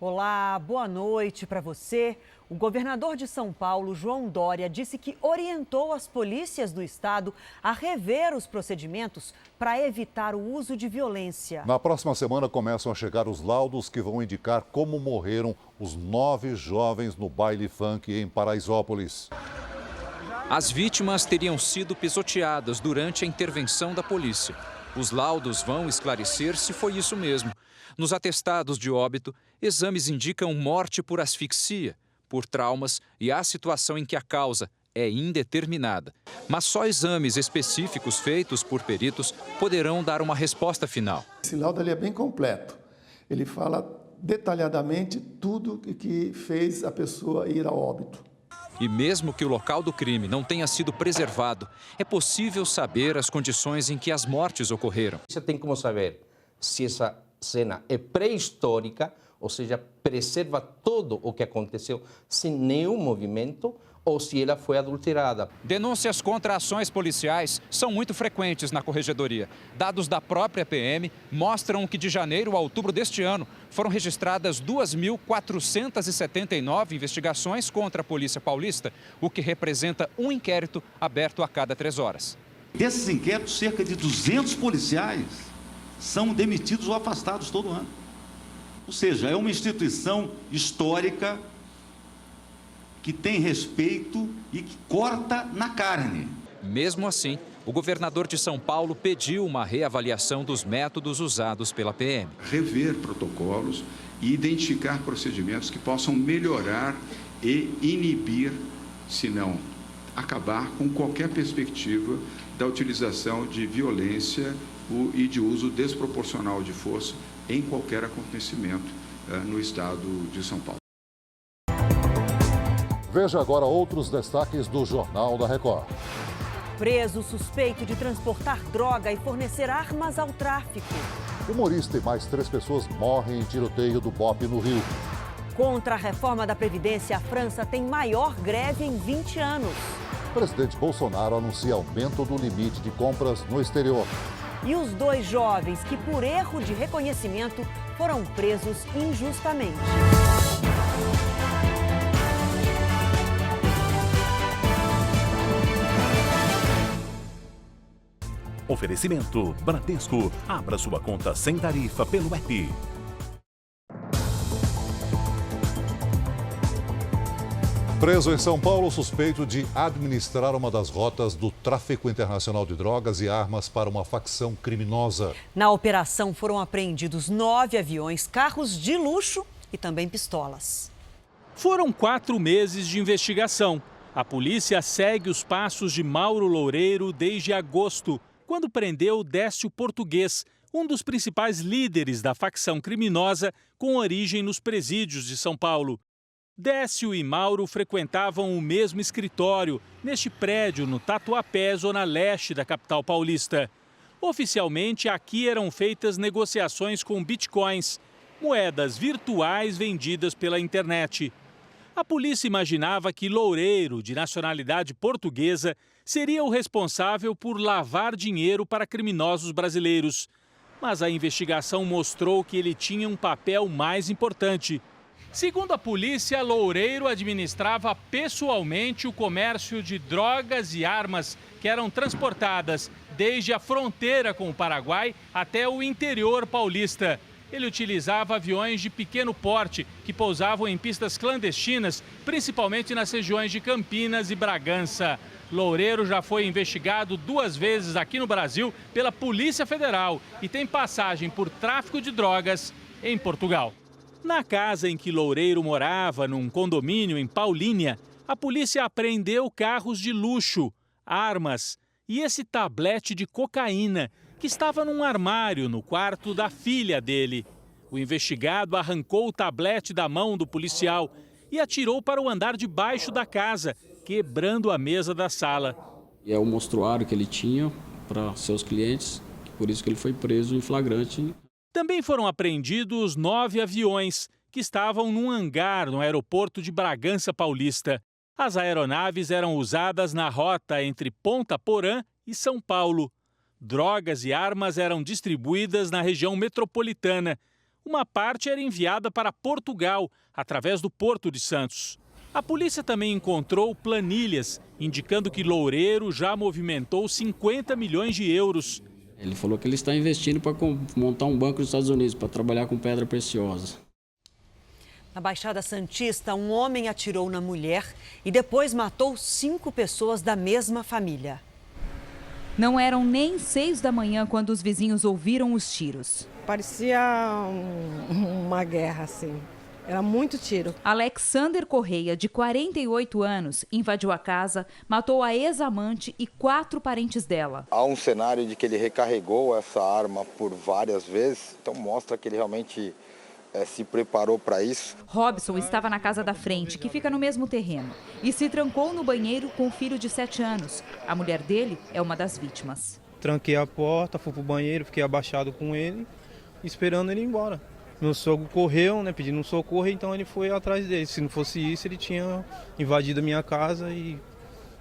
Olá, boa noite para você. O governador de São Paulo, João Dória, disse que orientou as polícias do estado a rever os procedimentos para evitar o uso de violência. Na próxima semana começam a chegar os laudos que vão indicar como morreram os 9 jovens no baile funk em Paraisópolis. As vítimas teriam sido pisoteadas durante a intervenção da polícia. Os laudos vão esclarecer se foi isso mesmo. Nos atestados de óbito, exames indicam morte por asfixia, por traumas e a situação em que a causa é indeterminada. Mas só exames específicos feitos por peritos poderão dar uma resposta final. Esse laudo é bem completo. Ele fala detalhadamente tudo que fez a pessoa ir ao óbito. E mesmo que o local do crime não tenha sido preservado, é possível saber as condições em que as mortes ocorreram. Você tem como saber se essa cena é pré-histórica, ou seja, preserva todo o que aconteceu sem nenhum movimento, ou se ela foi adulterada. Denúncias contra ações policiais são muito frequentes na corregedoria. Dados da própria PM mostram que de janeiro a outubro deste ano foram registradas 2.479 investigações contra a Polícia Paulista, o que representa um inquérito aberto a cada 3 horas. Desses inquéritos, cerca de 200 policiais são demitidos ou afastados todo ano. Ou seja, é uma instituição histórica que tem respeito e que corta na carne. Mesmo assim, o governador de São Paulo pediu uma reavaliação dos métodos usados pela PM. Rever protocolos e identificar procedimentos que possam melhorar e inibir, se não acabar com qualquer perspectiva da utilização de violência e de uso desproporcional de força em qualquer acontecimento no estado de São Paulo. Veja agora outros destaques do Jornal da Record. Preso suspeito de transportar droga e fornecer armas ao tráfico. Humorista e mais 3 pessoas morrem em tiroteio do BOPE no Rio. Contra a reforma da Previdência, a França tem maior greve em 20 anos. O presidente Bolsonaro anuncia aumento do limite de compras no exterior. E os 2 jovens que, por erro de reconhecimento, foram presos injustamente. Oferecimento Bradesco. Abra sua conta sem tarifa pelo app. Preso em São Paulo, suspeito de administrar uma das rotas do tráfico internacional de drogas e armas para uma facção criminosa. Na operação foram apreendidos 9 aviões, carros de luxo e também pistolas. Foram 4 meses de investigação. A polícia segue os passos de Mauro Loureiro desde agosto, quando prendeu Décio Português, um dos principais líderes da facção criminosa com origem nos presídios de São Paulo. Décio e Mauro frequentavam o mesmo escritório, neste prédio no Tatuapé, zona leste da capital paulista. Oficialmente, aqui eram feitas negociações com bitcoins, moedas virtuais vendidas pela internet. A polícia imaginava que Loureiro, de nacionalidade portuguesa, seria o responsável por lavar dinheiro para criminosos brasileiros. Mas a investigação mostrou que ele tinha um papel mais importante. Segundo a polícia, Loureiro administrava pessoalmente o comércio de drogas e armas que eram transportadas desde a fronteira com o Paraguai até o interior paulista. Ele utilizava aviões de pequeno porte que pousavam em pistas clandestinas, principalmente nas regiões de Campinas e Bragança. Loureiro já foi investigado 2 vezes aqui no Brasil pela Polícia Federal e tem passagem por tráfico de drogas em Portugal. Na casa em que Loureiro morava, num condomínio em Paulínia, a polícia apreendeu carros de luxo, armas e esse tablete de cocaína que estava num armário no quarto da filha dele. O investigado arrancou o tablete da mão do policial e atirou para o andar de baixo da casa, quebrando a mesa da sala. É o mostruário que ele tinha para seus clientes, por isso que ele foi preso em flagrante. Também foram apreendidos 9 aviões que estavam num hangar no aeroporto de Bragança Paulista. As aeronaves eram usadas na rota entre Ponta Porã e São Paulo. Drogas e armas eram distribuídas na região metropolitana, Uma parte era enviada para Portugal, através do Porto de Santos. A polícia também encontrou planilhas, indicando que Loureiro já movimentou 50 milhões de euros. Ele falou que ele está investindo para montar um banco nos Estados Unidos, para trabalhar com pedra preciosa. Na Baixada Santista, um homem atirou na mulher e depois matou 5 pessoas da mesma família. Não eram nem 6 da manhã quando os vizinhos ouviram os tiros. Parecia uma guerra, assim. Era muito tiro. Alexander Correia, de 48 anos, invadiu a casa, matou a ex-amante e 4 parentes dela. Há um cenário de que ele recarregou essa arma por várias vezes, então mostra que ele realmente se preparou para isso. Robson estava na casa da frente, que fica no mesmo terreno, e se trancou no banheiro com o filho de 7 anos. A mulher dele é uma das vítimas. Tranquei a porta, fui pro banheiro, fiquei abaixado com ele, esperando ele ir embora. Meu sogro correu, pedindo um socorro, então ele foi atrás dele. Se não fosse isso, ele tinha invadido a minha casa e...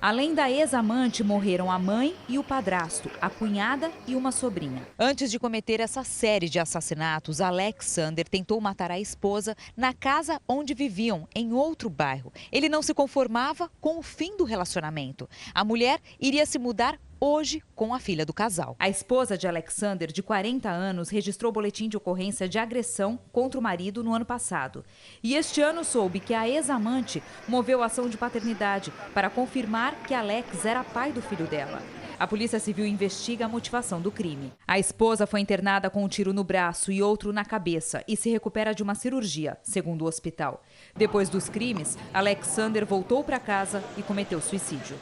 Além da ex-amante, morreram a mãe e o padrasto, a cunhada e uma sobrinha. Antes de cometer essa série de assassinatos, Alexander tentou matar a esposa na casa onde viviam, em outro bairro. Ele não se conformava com o fim do relacionamento. A mulher iria se mudar hoje com a filha do casal. A esposa de Alexander, de 40 anos, registrou boletim de ocorrência de agressão contra o marido no ano passado. E este ano soube que a ex-amante moveu ação de paternidade para confirmar que Alex era pai do filho dela. A Polícia Civil investiga a motivação do crime. A esposa foi internada com um tiro no braço e outro na cabeça e se recupera de uma cirurgia, segundo o hospital. Depois dos crimes, Alexander voltou para casa e cometeu suicídio.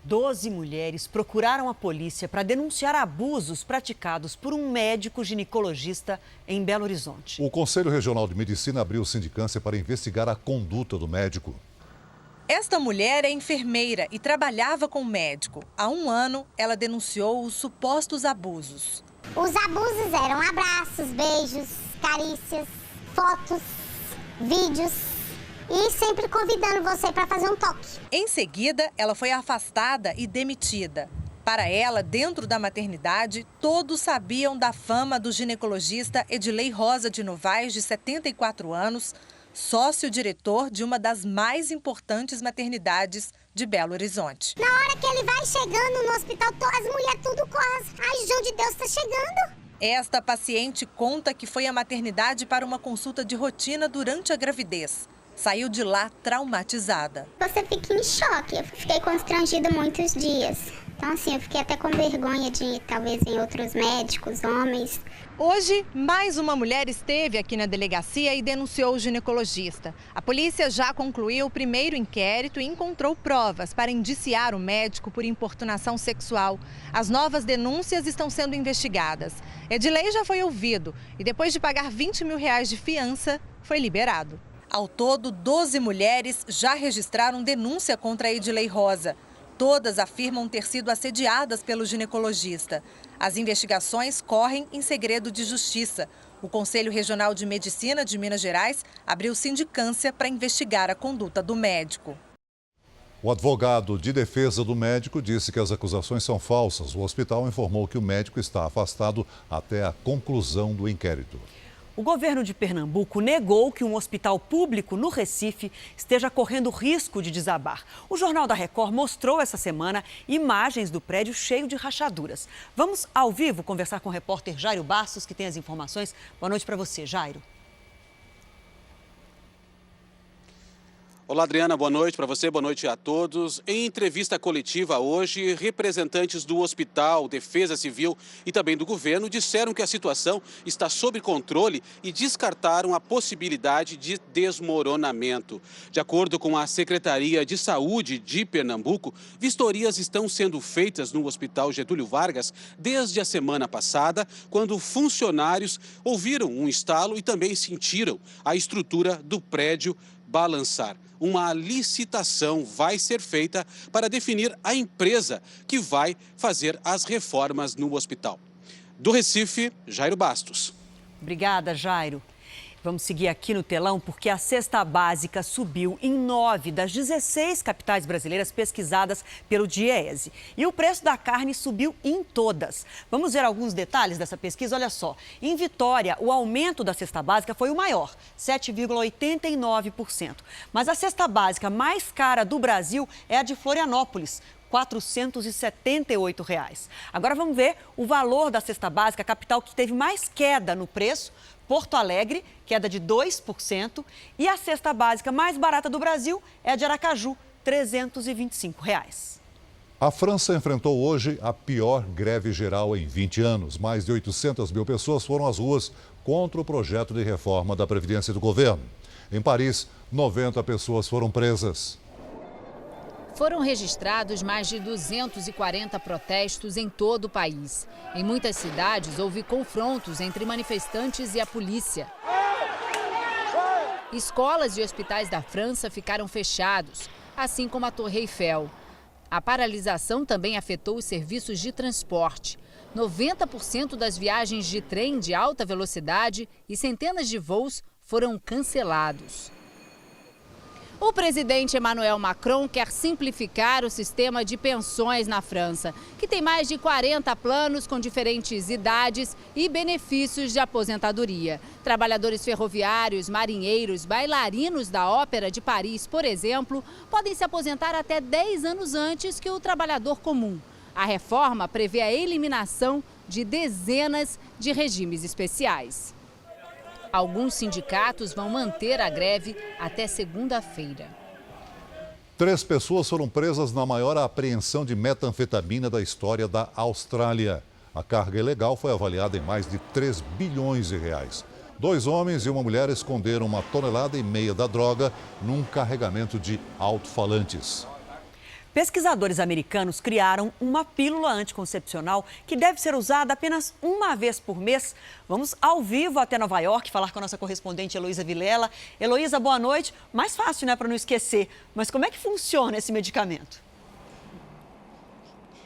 12 mulheres procuraram a polícia para denunciar abusos praticados por um médico ginecologista em Belo Horizonte. O Conselho Regional de Medicina abriu sindicância para investigar a conduta do médico. Esta mulher é enfermeira e trabalhava com o médico. Há 1 ano, ela denunciou os supostos abusos. Os abusos eram abraços, beijos, carícias, fotos, vídeos e sempre convidando você para fazer um toque. Em seguida, ela foi afastada e demitida. Para ela, dentro da maternidade, todos sabiam da fama do ginecologista Edilei Rosa de Novaes, de 74 anos, sócio-diretor de uma das mais importantes maternidades de Belo Horizonte. Na hora que ele vai chegando no hospital, as mulheres tudo correm. Ai, João de Deus, está chegando. Esta paciente conta que foi à maternidade para uma consulta de rotina durante a gravidez. Saiu de lá traumatizada. Você fica em choque. Eu fiquei constrangida muitos dias. Então, assim, eu fiquei até com vergonha de, talvez, em outros médicos, homens. Hoje, mais uma mulher esteve aqui na delegacia e denunciou o ginecologista. A polícia já concluiu o primeiro inquérito e encontrou provas para indiciar o médico por importunação sexual. As novas denúncias estão sendo investigadas. Edilei já foi ouvido e, depois de pagar R$20 mil de fiança, foi liberado. Ao todo, 12 mulheres já registraram denúncia contra Edilei Rosa. Todas afirmam ter sido assediadas pelo ginecologista. As investigações correm em segredo de justiça. O Conselho Regional de Medicina de Minas Gerais abriu sindicância para investigar a conduta do médico. O advogado de defesa do médico disse que as acusações são falsas. O hospital informou que o médico está afastado até a conclusão do inquérito. O governo de Pernambuco negou que um hospital público no Recife esteja correndo risco de desabar. O Jornal da Record mostrou essa semana imagens do prédio cheio de rachaduras. Vamos ao vivo conversar com o repórter Jairo Bastos, que tem as informações. Boa noite para você, Jairo. Olá, Adriana, boa noite para você, boa noite a todos. Em entrevista coletiva hoje, representantes do Hospital, Defesa Civil e também do governo disseram que a situação está sob controle e descartaram a possibilidade de desmoronamento. De acordo com a Secretaria de Saúde de Pernambuco, vistorias estão sendo feitas no Hospital Getúlio Vargas desde a semana passada, quando funcionários ouviram um estalo e também sentiram a estrutura do prédio balançar. Uma licitação vai ser feita para definir a empresa que vai fazer as reformas no hospital. Do Recife, Jairo Bastos. Obrigada, Jairo. Vamos seguir aqui no telão porque a cesta básica subiu em 9 das 16 capitais brasileiras pesquisadas pelo DIEESE. E o preço da carne subiu em todas. Vamos ver alguns detalhes dessa pesquisa? Olha só, em Vitória, o aumento da cesta básica foi o maior, 7,89%. Mas a cesta básica mais cara do Brasil é a de Florianópolis, R$ 478. Agora vamos ver o valor da cesta básica, a capital que teve mais queda no preço, Porto Alegre, queda de 2%, e a cesta básica mais barata do Brasil é a de Aracaju, R$ 325. A França enfrentou hoje a pior greve geral em 20 anos. Mais de 800 mil pessoas foram às ruas contra o projeto de reforma da Previdência do governo. Em Paris, 90 pessoas foram presas. Foram registrados mais de 240 protestos em todo o país. Em muitas cidades, houve confrontos entre manifestantes e a polícia. Escolas e hospitais da França ficaram fechados, assim como a Torre Eiffel. A paralisação também afetou os serviços de transporte. 90% das viagens de trem de alta velocidade e centenas de voos foram cancelados. O presidente Emmanuel Macron quer simplificar o sistema de pensões na França, que tem mais de 40 planos com diferentes idades e benefícios de aposentadoria. Trabalhadores ferroviários, marinheiros, bailarinos da Ópera de Paris, por exemplo, podem se aposentar até 10 anos antes que o trabalhador comum. A reforma prevê a eliminação de dezenas de regimes especiais. Alguns sindicatos vão manter a greve até segunda-feira. 3 pessoas foram presas na maior apreensão de metanfetamina da história da Austrália. A carga ilegal foi avaliada em mais de 3 bilhões de reais. 2 homens e uma mulher esconderam 1,5 toneladas da droga num carregamento de alto-falantes. Pesquisadores americanos criaram uma pílula anticoncepcional que deve ser usada apenas uma vez por mês. Vamos ao vivo até Nova York falar com a nossa correspondente Heloísa Vilela. Heloísa, boa noite. Mais fácil, né, para não esquecer. Mas como é que funciona esse medicamento?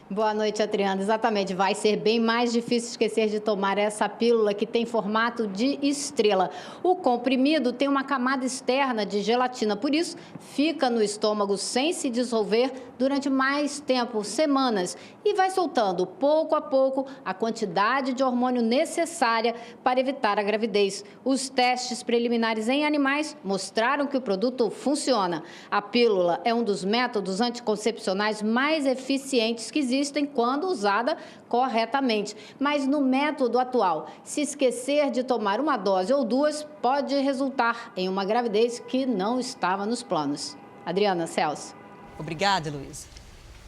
Boa noite, Adriana. Exatamente, vai ser bem mais difícil esquecer de tomar essa pílula que tem formato de estrela. O comprimido tem uma camada externa de gelatina, por isso fica no estômago sem se dissolver durante mais tempo, semanas, e vai soltando pouco a pouco a quantidade de hormônio necessária para evitar a gravidez. Os testes preliminares em animais mostraram que o produto funciona. A pílula é um dos métodos anticoncepcionais mais eficientes que existem quando usada corretamente. Mas no método atual, se esquecer de tomar uma dose ou 2, pode resultar em uma gravidez que não estava nos planos. Adriana, Celso. Obrigada, Luísa.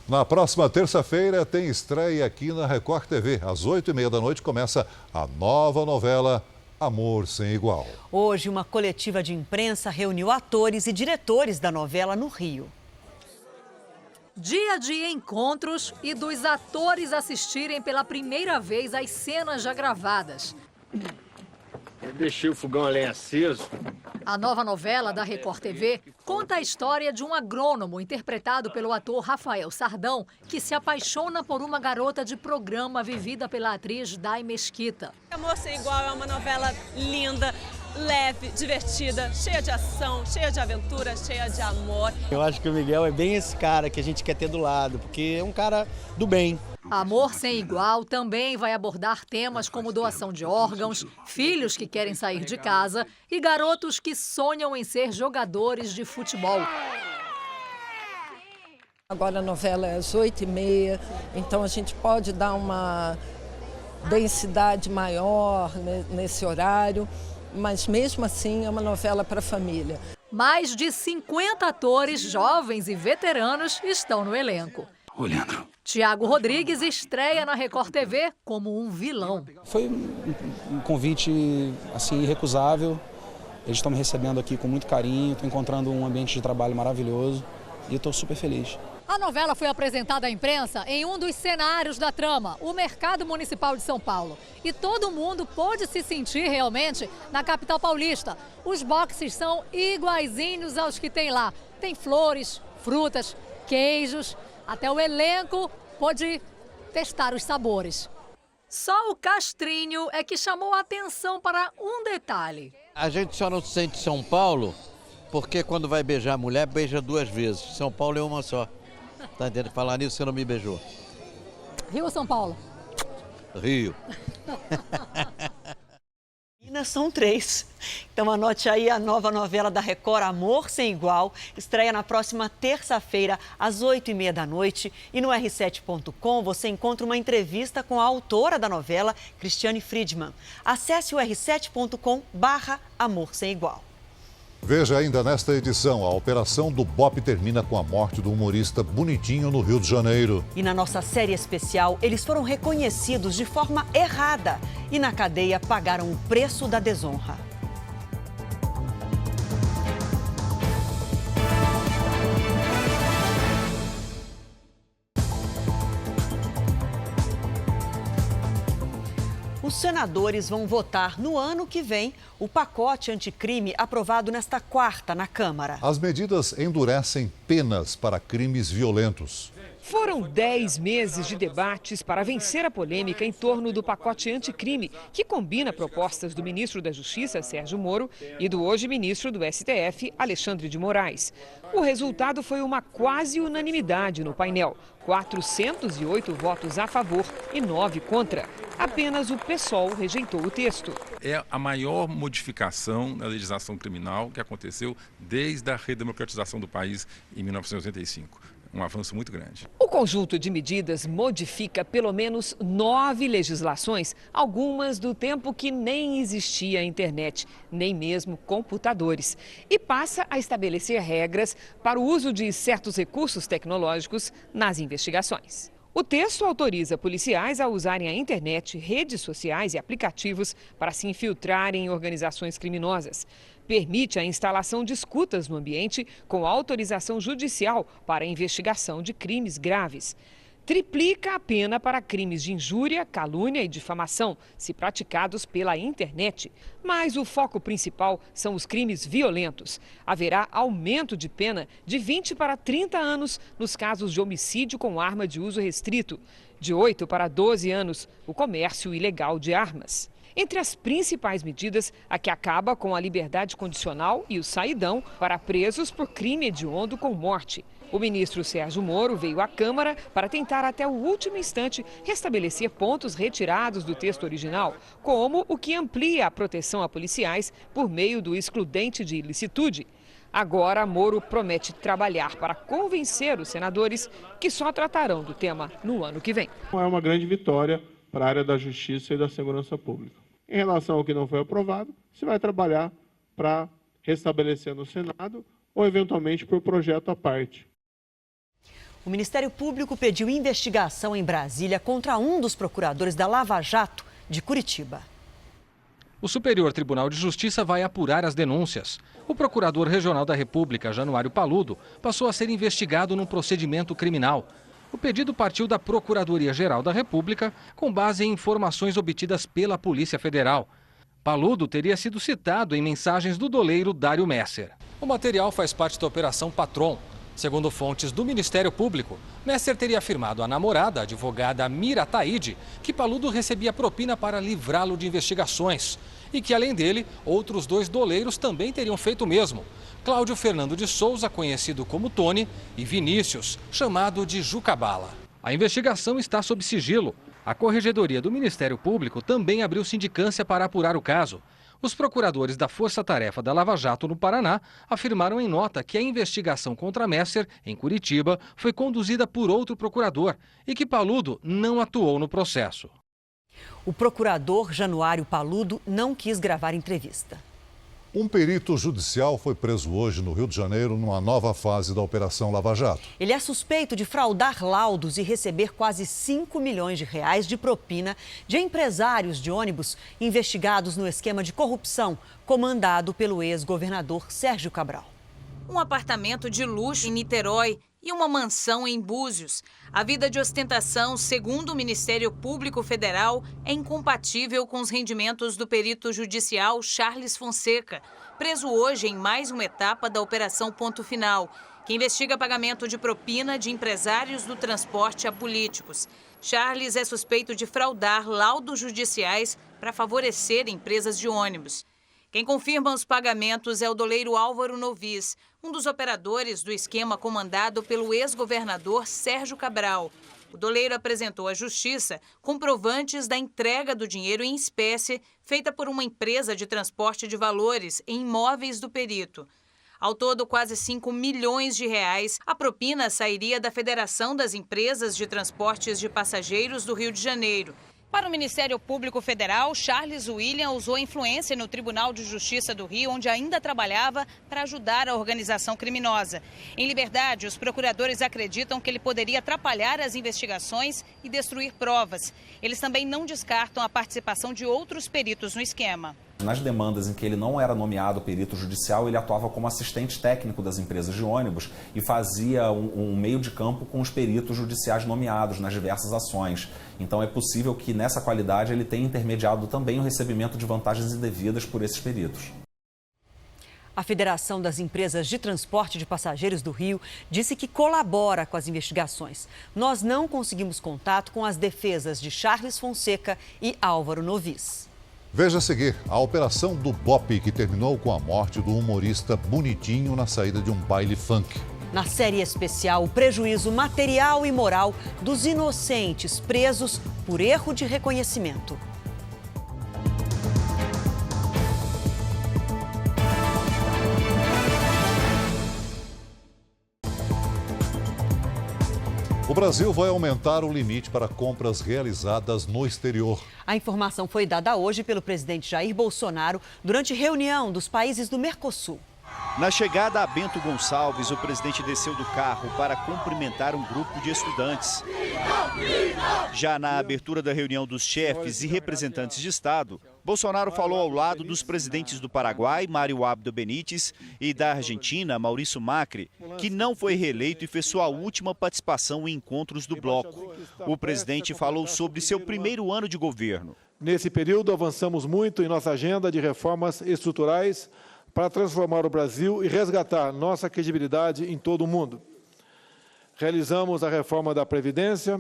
Na próxima terça-feira tem estreia aqui na Record TV. Às 8h30 da noite começa a nova novela Amor Sem Igual. Hoje, uma coletiva de imprensa reuniu atores e diretores da novela no Rio. Dia de encontros e dos atores assistirem pela primeira vez às cenas já gravadas. Eu deixei o fogão a lenha aceso. A nova novela da Record TV conta a história de um agrônomo interpretado pelo ator Rafael Sardão, que se apaixona por uma garota de programa vivida pela atriz Day Mesquita. Amor Sem Igual é uma novela linda, leve, divertida, cheia de ação, cheia de aventura, cheia de amor. Eu acho que o Miguel é bem esse cara que a gente quer ter do lado, porque é um cara do bem. Amor Sem Igual também vai abordar temas como doação de órgãos, filhos que querem sair de casa e garotos que sonham em ser jogadores de futebol. Agora a novela é às 8h30, então a gente pode dar uma densidade maior nesse horário, mas mesmo assim é uma novela para a família. Mais de 50 atores, jovens e veteranos, estão no elenco. Ô, Leandro. Tiago Rodrigues estreia na Record TV como um vilão. Foi um convite assim, irrecusável. Eles estão me recebendo aqui com muito carinho, estou encontrando um ambiente de trabalho maravilhoso e estou super feliz. A novela foi apresentada à imprensa em um dos cenários da trama, o Mercado Municipal de São Paulo. E todo mundo pôde se sentir realmente na capital paulista. Os boxes são iguaizinhos aos que tem lá. Tem flores, frutas, queijos. Até o elenco pôde testar os sabores. Só o Castrinho é que chamou a atenção para um detalhe. A gente só não se sente São Paulo porque quando vai beijar a mulher, beija 2 vezes. São Paulo é uma só. Tá entendendo? Falar nisso, você não me beijou. Rio ou São Paulo? Rio. Minas são 3. Então anote aí a nova novela da Record, Amor Sem Igual. Estreia na próxima terça-feira, às 20h30 da noite. E no r7.com você encontra uma entrevista com a autora da novela, Cristiane Friedman. Acesse o r7.com/Amor Sem Igual. Veja ainda nesta edição, a operação do BOPE termina com a morte do humorista Bonitinho no Rio de Janeiro. E na nossa série especial, eles foram reconhecidos de forma errada e na cadeia pagaram o preço da desonra. Os senadores vão votar no ano que vem o pacote anticrime aprovado nesta quarta na Câmara. As medidas endurecem penas para crimes violentos. Foram 10 meses de debates para vencer a polêmica em torno do pacote anticrime, que combina propostas do ministro da Justiça, Sérgio Moro, e do hoje ministro do STF, Alexandre de Moraes. O resultado foi uma quase unanimidade no painel. 408 votos a favor e 9 contra. Apenas o PSOL rejeitou o texto. É a maior modificação na legislação criminal que aconteceu desde a redemocratização do país em 1985. Um avanço muito grande. O conjunto de medidas modifica pelo menos 9 legislações, algumas do tempo que nem existia a internet, nem mesmo computadores, e passa a estabelecer regras para o uso de certos recursos tecnológicos nas investigações. O texto autoriza policiais a usarem a internet, redes sociais e aplicativos para se infiltrarem em organizações criminosas. Permite a instalação de escutas no ambiente com autorização judicial para a investigação de crimes graves. Triplica a pena para crimes de injúria, calúnia e difamação, se praticados pela internet. Mas o foco principal são os crimes violentos. Haverá aumento de pena de 20 para 30 anos nos casos de homicídio com arma de uso restrito. De 8 para 12 anos, o comércio ilegal de armas. Entre as principais medidas, a que acaba com a liberdade condicional e o saidão para presos por crime hediondo com morte. O ministro Sérgio Moro veio à Câmara para tentar até o último instante restabelecer pontos retirados do texto original, como o que amplia a proteção a policiais por meio do excludente de ilicitude. Agora, Moro promete trabalhar para convencer os senadores que só tratarão do tema no ano que vem. É uma grande vitória para a área da justiça e da segurança pública. Em relação ao que não foi aprovado, se vai trabalhar para restabelecer no Senado ou, eventualmente, por projeto à parte. O Ministério Público pediu investigação em Brasília contra um dos procuradores da Lava Jato de Curitiba. O Superior Tribunal de Justiça vai apurar as denúncias. O Procurador Regional da República, Januário Paludo, passou a ser investigado num procedimento criminal. O pedido partiu da Procuradoria-Geral da República, com base em informações obtidas pela Polícia Federal. Paludo teria sido citado em mensagens do doleiro Dário Messer. O material faz parte da Operação Patron. Segundo fontes do Ministério Público, Messer teria afirmado à namorada, a advogada Mira Taide, que Paludo recebia propina para livrá-lo de investigações e que, além dele, outros 2 doleiros também teriam feito o mesmo. Cláudio Fernando de Souza, conhecido como Tony, e Vinícius, chamado de Jucabala. A investigação está sob sigilo. A Corregedoria do Ministério Público também abriu sindicância para apurar o caso. Os procuradores da Força Tarefa da Lava Jato no Paraná afirmaram em nota que a investigação contra Messer, em Curitiba, foi conduzida por outro procurador e que Paludo não atuou no processo. O procurador Januário Paludo não quis gravar entrevista. Um perito judicial foi preso hoje no Rio de Janeiro numa nova fase da Operação Lava Jato. Ele é suspeito de fraudar laudos e receber quase 5 milhões de reais de propina de empresários de ônibus investigados no esquema de corrupção comandado pelo ex-governador Sérgio Cabral. Um apartamento de luxo em Niterói e uma mansão em Búzios. A vida de ostentação, segundo o Ministério Público Federal, é incompatível com os rendimentos do perito judicial Charles Fonseca, preso hoje em mais uma etapa da Operação Ponto Final, que investiga pagamento de propina de empresários do transporte a políticos. Charles é suspeito de fraudar laudos judiciais para favorecer empresas de ônibus. Quem confirma os pagamentos é o doleiro Álvaro Novis, um dos operadores do esquema comandado pelo ex-governador Sérgio Cabral. O doleiro apresentou à Justiça comprovantes da entrega do dinheiro em espécie feita por uma empresa de transporte de valores em imóveis do perito. Ao todo, quase 5 milhões de reais, a propina sairia da Federação das Empresas de Transportes de Passageiros do Rio de Janeiro. Para o Ministério Público Federal, Charles William usou influência no Tribunal de Justiça do Rio, onde ainda trabalhava, para ajudar a organização criminosa. Em liberdade, os procuradores acreditam que ele poderia atrapalhar as investigações e destruir provas. Eles também não descartam a participação de outros peritos no esquema. Nas demandas em que ele não era nomeado perito judicial, ele atuava como assistente técnico das empresas de ônibus e fazia um meio de campo com os peritos judiciais nomeados nas diversas ações. Então é possível que nessa qualidade ele tenha intermediado também o recebimento de vantagens indevidas por esses peritos. A Federação das Empresas de Transporte de Passageiros do Rio disse que colabora com as investigações. Nós não conseguimos contato com as defesas de Charles Fonseca e Álvaro Novis. Veja a seguir a operação do BOPE, que terminou com a morte do humorista Bonitinho na saída de um baile funk. Na série especial, o prejuízo material e moral dos inocentes presos por erro de reconhecimento. O Brasil vai aumentar o limite para compras realizadas no exterior. A informação foi dada hoje pelo presidente Jair Bolsonaro durante reunião dos países do Mercosul. Na chegada a Bento Gonçalves, o presidente desceu do carro para cumprimentar um grupo de estudantes. Já na abertura da reunião dos chefes e representantes de Estado, Bolsonaro falou ao lado dos presidentes do Paraguai, Mário Abdo Benítez, e da Argentina, Maurício Macri, que não foi reeleito e fez sua última participação em encontros do bloco. O presidente falou sobre seu primeiro ano de governo. Nesse período, avançamos muito em nossa agenda de reformas estruturais para transformar o Brasil e resgatar nossa credibilidade em todo o mundo. Realizamos a reforma da Previdência,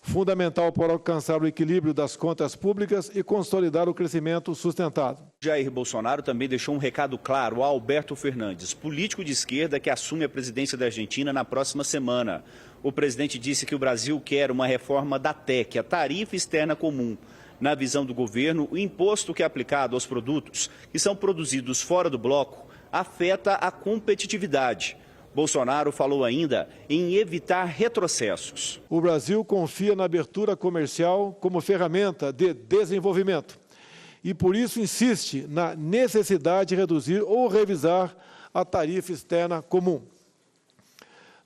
fundamental para alcançar o equilíbrio das contas públicas e consolidar o crescimento sustentado. Jair Bolsonaro também deixou um recado claro a Alberto Fernandes, político de esquerda que assume a presidência da Argentina na próxima semana. O presidente disse que o Brasil quer uma reforma da TEC, a Tarifa Externa Comum. Na visão do governo, o imposto que é aplicado aos produtos que são produzidos fora do bloco afeta a competitividade. Bolsonaro falou ainda em evitar retrocessos. O Brasil confia na abertura comercial como ferramenta de desenvolvimento e, por isso, insiste na necessidade de reduzir ou revisar a tarifa externa comum.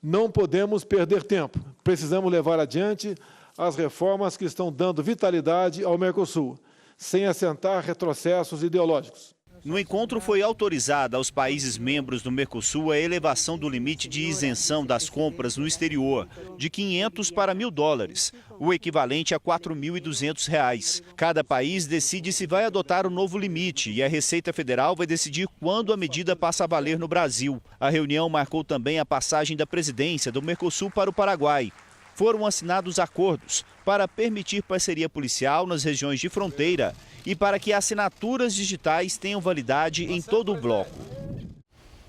Não podemos perder tempo. Precisamos levar adiante as reformas que estão dando vitalidade ao Mercosul, sem assentar retrocessos ideológicos. No encontro foi autorizada aos países membros do Mercosul a elevação do limite de isenção das compras no exterior, de 500 para $1.000, o equivalente a R$ 4.200. Cada país decide se vai adotar o novo limite e a Receita Federal vai decidir quando a medida passa a valer no Brasil. A reunião marcou também a passagem da presidência do Mercosul para o Paraguai. Foram assinados acordos para permitir parceria policial nas regiões de fronteira e para que assinaturas digitais tenham validade em todo o bloco.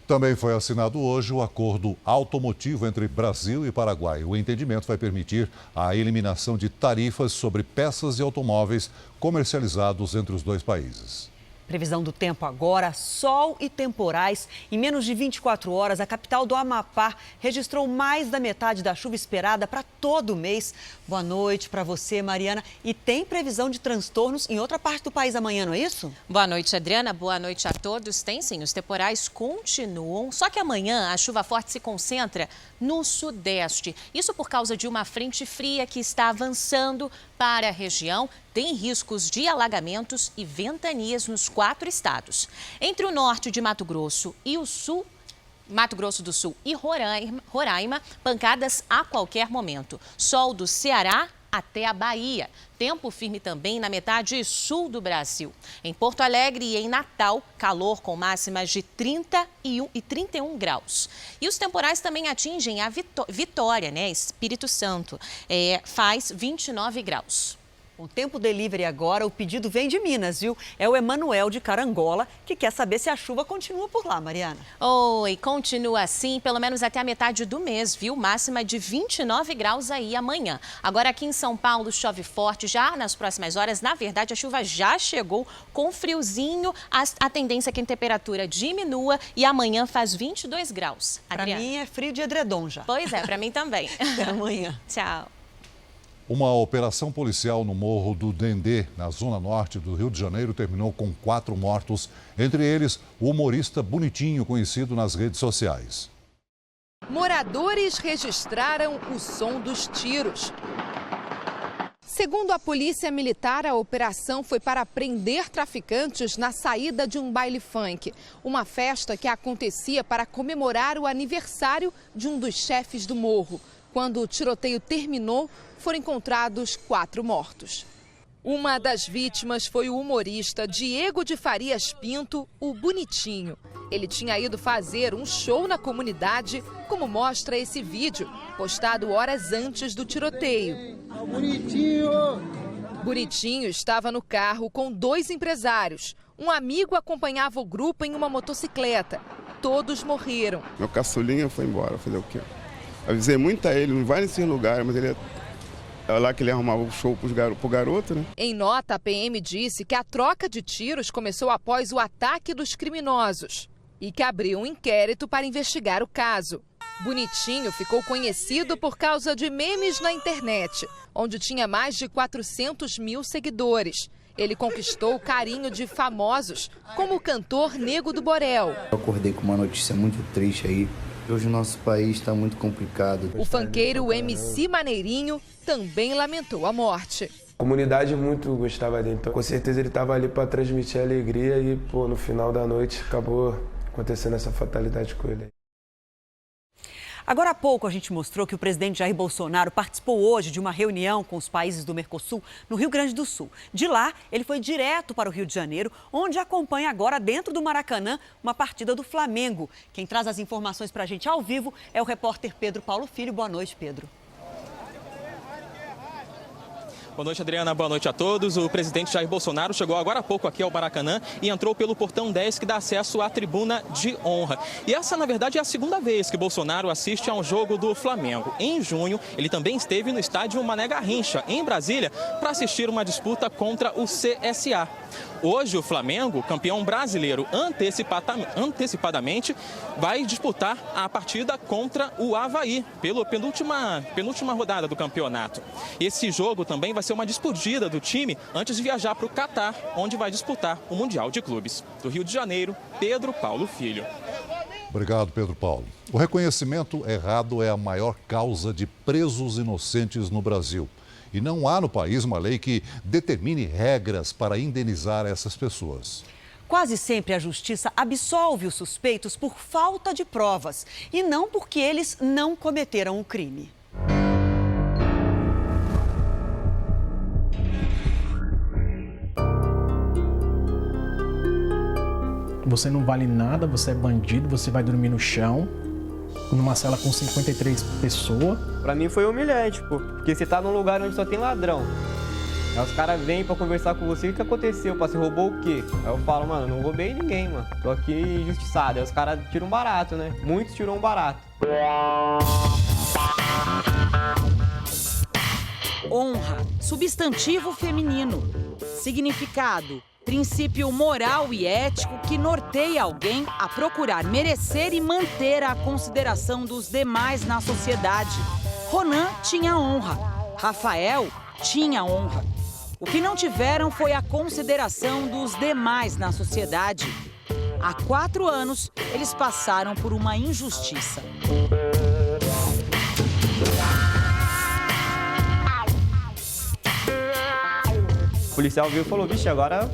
Também foi assinado hoje o acordo automotivo entre Brasil e Paraguai. O entendimento vai permitir a eliminação de tarifas sobre peças de automóveis comercializados entre os dois países. Previsão do tempo agora, sol e temporais. Em menos de 24 horas, a capital do Amapá registrou mais da metade da chuva esperada para todo o mês. Boa noite para você, Mariana. E tem previsão de transtornos em outra parte do país amanhã, não é isso? Boa noite, Adriana. Boa noite a todos. Tem sim, os temporais continuam, só que amanhã a chuva forte se concentra no sudeste. Isso por causa de uma frente fria que está avançando para a região. Tem riscos de alagamentos e ventanias nos 4 estados. Entre o norte de Mato Grosso e o sul, Mato Grosso do Sul e Roraima, pancadas a qualquer momento. Sol do Ceará até a Bahia. Tempo firme também na metade sul do Brasil. Em Porto Alegre e em Natal, calor com máximas de 31 e 31 graus. E os temporais também atingem a Vitória, Espírito Santo. Faz 29 graus. Com Tempo Delivery agora, o pedido vem de Minas, viu? É o Emanuel de Carangola, que quer saber se a chuva continua por lá, Mariana. Oi, continua assim, pelo menos até a metade do mês, viu? Máxima de 29 graus aí amanhã. Agora aqui em São Paulo chove forte já nas próximas horas. Na verdade, a chuva já chegou com friozinho. A tendência é que a temperatura diminua e amanhã faz 22 graus. Para mim é frio de edredom já. Pois é, para mim também. Até amanhã. Tchau. Uma operação policial no Morro do Dendê, na zona norte do Rio de Janeiro, terminou com 4 mortos, entre eles o humorista Bonitinho, conhecido nas redes sociais. Moradores registraram o som dos tiros. Segundo a Polícia Militar, a operação foi para prender traficantes na saída de um baile funk, uma festa que acontecia para comemorar o aniversário de um dos chefes do morro. Quando o tiroteio terminou, foram encontrados 4 mortos. Uma das vítimas foi o humorista Diego de Farias Pinto, o Bonitinho. Ele tinha ido fazer um show na comunidade, como mostra esse vídeo, postado horas antes do tiroteio. Bonitinho estava no carro com 2 empresários. Um amigo acompanhava o grupo em uma motocicleta. Todos morreram. Meu caçulinha foi embora, fazer o quê? Avisei muito a ele, não vai nesse lugar, mas ele é lá que ele arrumava o show pro garoto, né? Em nota, a PM disse que a troca de tiros começou após o ataque dos criminosos e que abriu um inquérito para investigar o caso. Bonitinho ficou conhecido por causa de memes na internet, onde tinha mais de 400 mil seguidores. Ele conquistou o carinho de famosos, como o cantor Nego do Borel. Eu acordei com uma notícia muito triste aí. Hoje o nosso país está muito complicado. O funkeiro MC Maneirinho também lamentou a morte. A comunidade muito gostava dele, então com certeza ele estava ali para transmitir alegria e no final da noite acabou acontecendo essa fatalidade com ele. Agora há pouco a gente mostrou que o presidente Jair Bolsonaro participou hoje de uma reunião com os países do Mercosul no Rio Grande do Sul. De lá, ele foi direto para o Rio de Janeiro, onde acompanha agora, dentro do Maracanã, uma partida do Flamengo. Quem traz as informações para a gente ao vivo é o repórter Pedro Paulo Filho. Boa noite, Pedro. Boa noite, Adriana. Boa noite a todos. O presidente Jair Bolsonaro chegou agora há pouco aqui ao Maracanã e entrou pelo portão 10, que dá acesso à tribuna de honra. E essa, na verdade, é a segunda vez que Bolsonaro assiste a um jogo do Flamengo. Em junho, ele também esteve no estádio Mané Garrincha, em Brasília, para assistir uma disputa contra o CSA. Hoje, o Flamengo, campeão brasileiro antecipadamente, vai disputar a partida contra o Avaí, pela penúltima rodada do campeonato. Esse jogo também vai ser uma despedida do time antes de viajar para o Catar, onde vai disputar o Mundial de Clubes. Do Rio de Janeiro, Pedro Paulo Filho. Obrigado, Pedro Paulo. O reconhecimento errado é a maior causa de presos inocentes no Brasil. E não há no país uma lei que determine regras para indenizar essas pessoas. Quase sempre a justiça absolve os suspeitos por falta de provas e não porque eles não cometeram o crime. Você não vale nada, você é bandido, você vai dormir no chão, numa cela com 53 pessoas. Pra mim foi humilhante, porque você tá num lugar onde só tem ladrão. Aí os caras vêm pra conversar com você, o que aconteceu? Você roubou o quê? Aí eu falo, mano, não roubei ninguém, mano. Tô aqui injustiçado. Aí os caras tiram um barato, né? Muitos tiram um barato. Honra, substantivo feminino. Significado: princípio moral e ético que norteia alguém a procurar merecer e manter a consideração dos demais na sociedade. Ronan tinha honra, Rafael tinha honra. O que não tiveram foi a consideração dos demais na sociedade. Há 4 anos, eles passaram por uma injustiça. O policial viu e falou, vixe, agora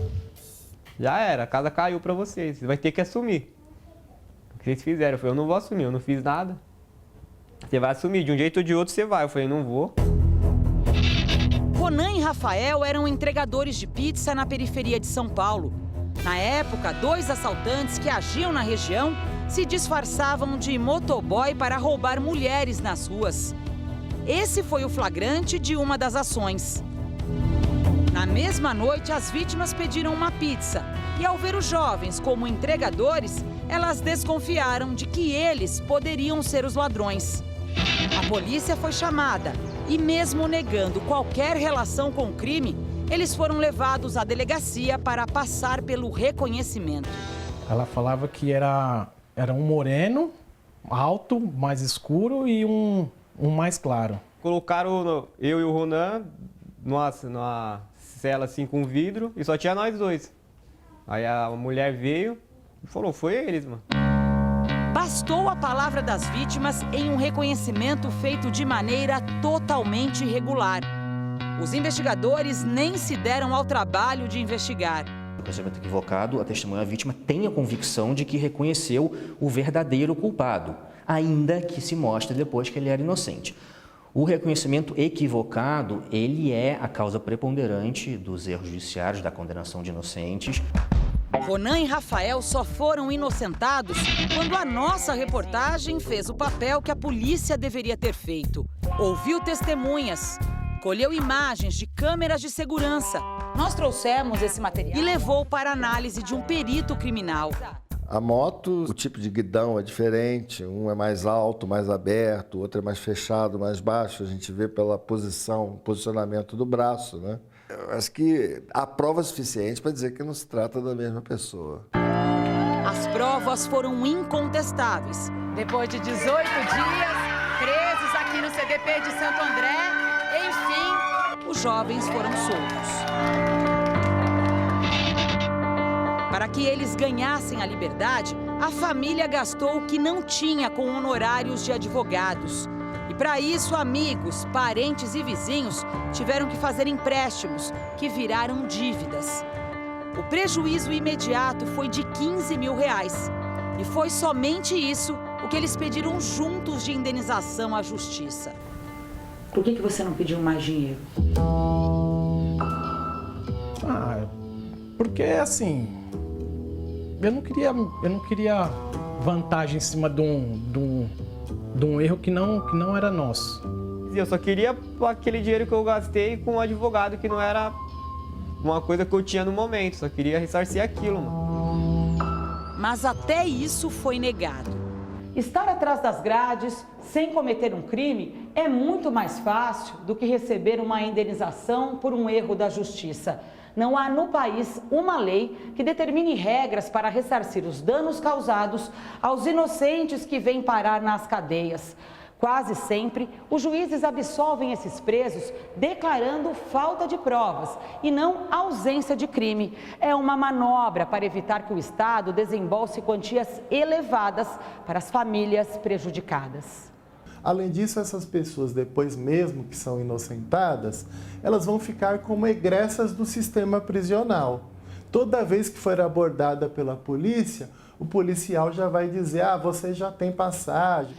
já era, a casa caiu pra vocês, você vai ter que assumir. O que vocês fizeram? Eu falei, eu não vou assumir, eu não fiz nada. Você vai assumir, de um jeito ou de outro você vai. Eu falei, não vou. Ronan e Rafael eram entregadores de pizza na periferia de São Paulo. Na época, 2 assaltantes que agiam na região se disfarçavam de motoboy para roubar mulheres nas ruas. Esse foi o flagrante de uma das ações. Na mesma noite, as vítimas pediram uma pizza e, ao ver os jovens como entregadores, elas desconfiaram de que eles poderiam ser os ladrões. A polícia foi chamada e, mesmo negando qualquer relação com o crime, eles foram levados à delegacia para passar pelo reconhecimento. Ela falava que era um moreno, alto, mais escuro e um mais claro. Colocaram eu e o Ronan numa cela assim com vidro e só tinha nós dois. Aí a mulher veio e falou, foi eles, mano. Bastou a palavra das vítimas em um reconhecimento feito de maneira totalmente irregular. Os investigadores nem se deram ao trabalho de investigar. No reconhecimento equivocado, a testemunha vítima tem a convicção de que reconheceu o verdadeiro culpado, ainda que se mostre depois que ele era inocente. O reconhecimento equivocado, ele é a causa preponderante dos erros judiciários, da condenação de inocentes. Ronan e Rafael só foram inocentados quando a nossa reportagem fez o papel que a polícia deveria ter feito. Ouviu testemunhas, colheu imagens de câmeras de segurança. Nós trouxemos esse material e levou para análise de um perito criminal. A moto, o tipo de guidão é diferente, um é mais alto, mais aberto, o outro é mais fechado, mais baixo. A gente vê pela posicionamento do braço, né? Eu acho que há prova suficiente para dizer que não se trata da mesma pessoa. As provas foram incontestáveis. Depois de 18 dias presos aqui no CDP de Santo André, enfim, os jovens foram soltos. Para que eles ganhassem a liberdade, a família gastou o que não tinha com honorários de advogados. E para isso, amigos, parentes e vizinhos tiveram que fazer empréstimos, que viraram dívidas. O prejuízo imediato foi de R$15 mil. E foi somente isso o que eles pediram juntos de indenização à justiça. Por que você não pediu mais dinheiro? Porque assim, eu não queria vantagem em cima de um erro que não era nosso. Eu só queria aquele dinheiro que eu gastei com um advogado, que não era uma coisa que eu tinha no momento, só queria ressarcir aquilo, mano. Mas até isso foi negado. Estar atrás das grades, sem cometer um crime, é muito mais fácil do que receber uma indenização por um erro da justiça. Não há no país uma lei que determine regras para ressarcir os danos causados aos inocentes que vêm parar nas cadeias. Quase sempre, os juízes absolvem esses presos declarando falta de provas e não ausência de crime. É uma manobra para evitar que o Estado desembolse quantias elevadas para as famílias prejudicadas. Além disso, essas pessoas, depois mesmo que são inocentadas, elas vão ficar como egressas do sistema prisional. Toda vez que for abordada pela polícia, o policial já vai dizer, você já tem passagem.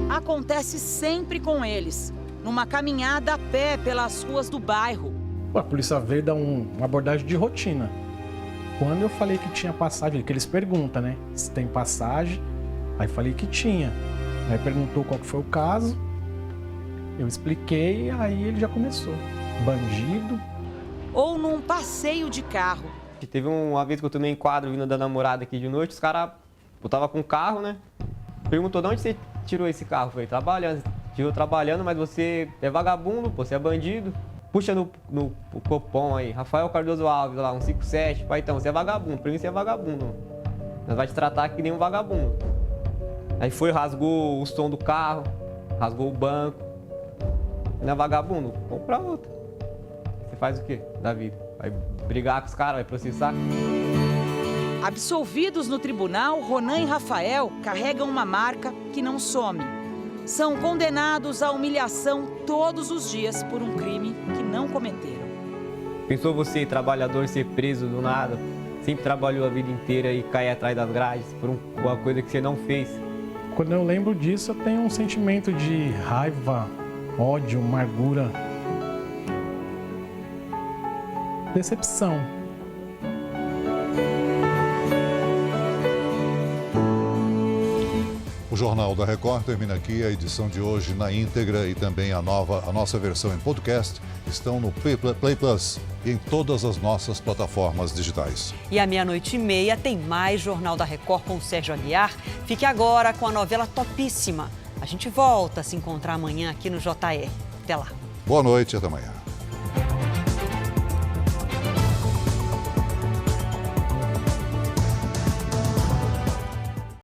Acontece sempre com eles, numa caminhada a pé pelas ruas do bairro. A polícia veio dar uma abordagem de rotina. Quando eu falei que tinha passagem, que eles perguntam, né? Se tem passagem, aí falei que tinha. Aí perguntou qual que foi o caso, eu expliquei, aí ele já começou. Bandido. Ou num passeio de carro. Teve uma vez que eu tomei enquadro vindo da namorada aqui de noite, os caras, eu tava com o carro, né? Perguntou, de onde você tirou esse carro? Eu falei, trabalhando. Tirou trabalhando, mas você é vagabundo, pô, você é bandido. Puxa no Copom aí, Rafael Cardoso Alves, lá, 157. Pai, então, você é vagabundo, pra mim você é vagabundo. Nós vai te tratar que nem um vagabundo. Aí foi, rasgou o som do carro, rasgou o banco. Não é vagabundo? Compra outra. Você faz o quê da vida? Vai brigar com os caras, vai processar? Absolvidos no tribunal, Ronan e Rafael carregam uma marca que não some. São condenados à humilhação todos os dias por um crime que não cometeram. Pensou você, trabalhador, ser preso do nada? Sempre trabalhou a vida inteira e cair atrás das grades por uma coisa que você não fez? Quando eu lembro disso, eu tenho um sentimento de raiva, ódio, amargura, decepção. O Jornal da Record termina aqui. A edição de hoje na íntegra e também a nossa versão em podcast estão no Play Plus e em todas as nossas plataformas digitais. E à 00:30 tem mais Jornal da Record com o Sérgio Aguiar. Fique agora com a novela Topíssima. A gente volta a se encontrar amanhã aqui no JR. Até lá. Boa noite e até amanhã.